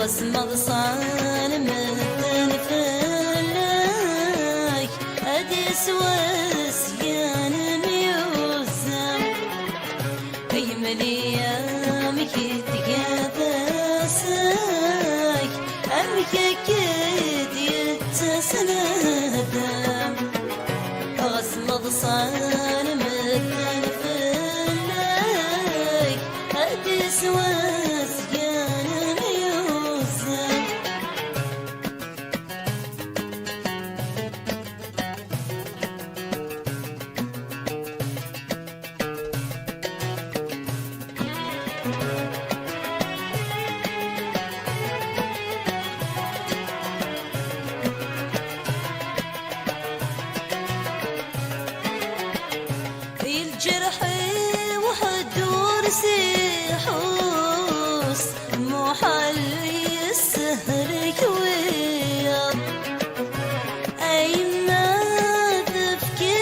غصمض صان مثل فلاك أديس وسيان ميوزم يملي أمك تقابسك أمك أكيد يتسندم غصمض صان مثل فلاك أديس وسيان الجرحي وحدور سيحوس محل يسهر كوير أي ما تفكي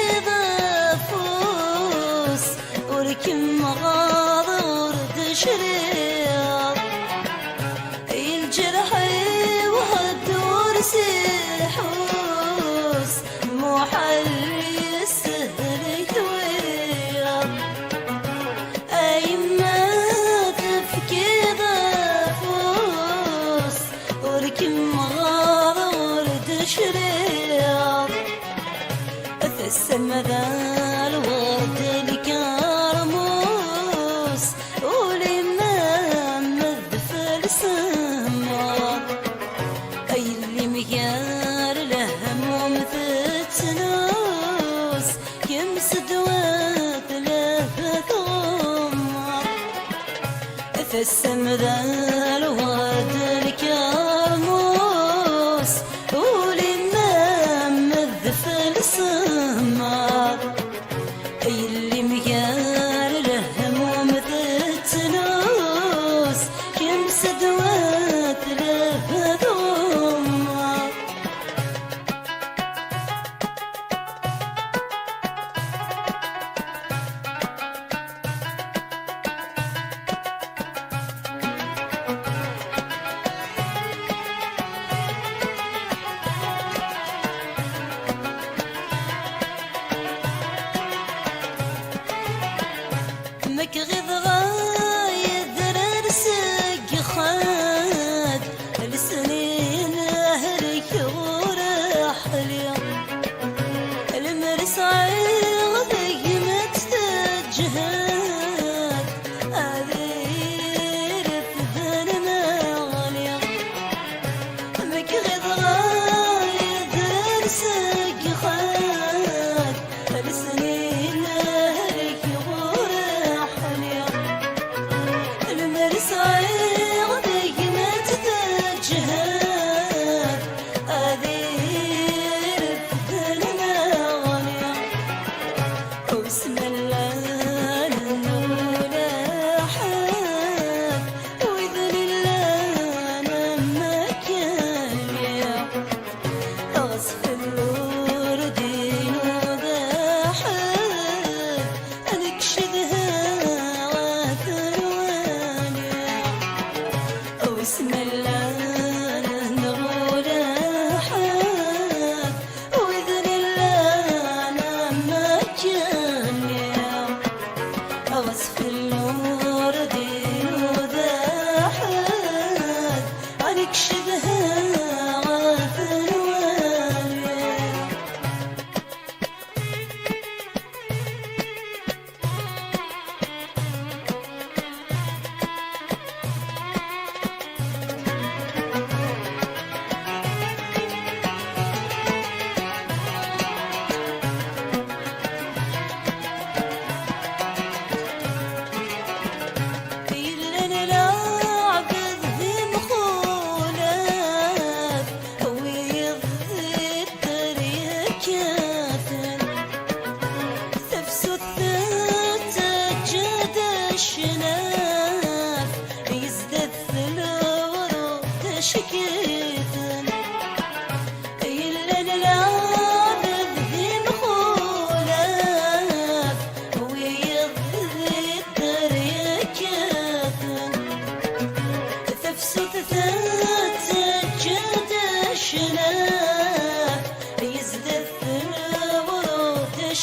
ضفوس وركم غاضر تشرير الجرحي وحدور سيحوس محل يسهر كوير أي ما تفكي ضفوس وركم غاضر تشرير في السما ذا الورد الكرموس والإمام مذفل سمار أي اللي ميار له ممثل تنوس يمسد وثلاثة غمار في السما ذا الورد الكرموس والإمام مذفل سمار أي اللي ميار له ممثل تنوس يمسد وثلاثة غمار مكغذ غايد ررسك خاد السنين أهلك ورحلي المرس عيغذك متجهد أذير في المغلي مكغذ غايد ررسك خاد السنين أهلك المرسعيغ ذيك ما تتجهد أذير في المغني وبسم الله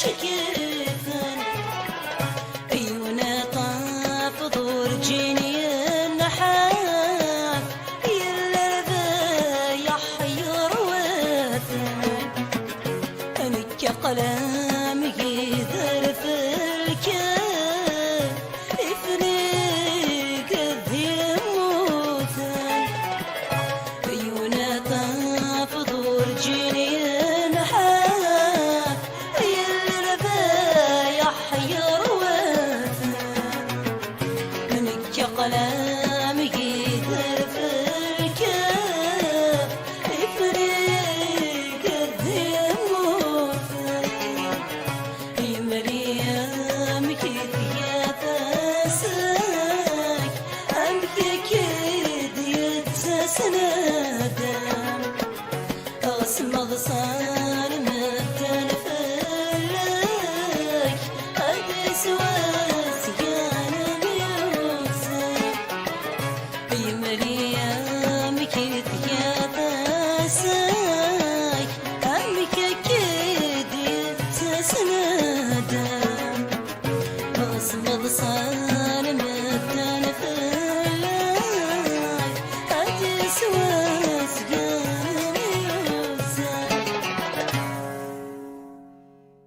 شكيتن عيونه طاف دور جيني النحاف يلا ذا يحير وثن انك قلم يذر في الكاف افنيك الذي موثن عيونه طاف دور جيني النحاف يلا ذا يحير وثن منك قلم يذر في الكاف افريق الذي موثن يا مريم كيف يا فاسك أمك كيد يتسنادم أغسم غصان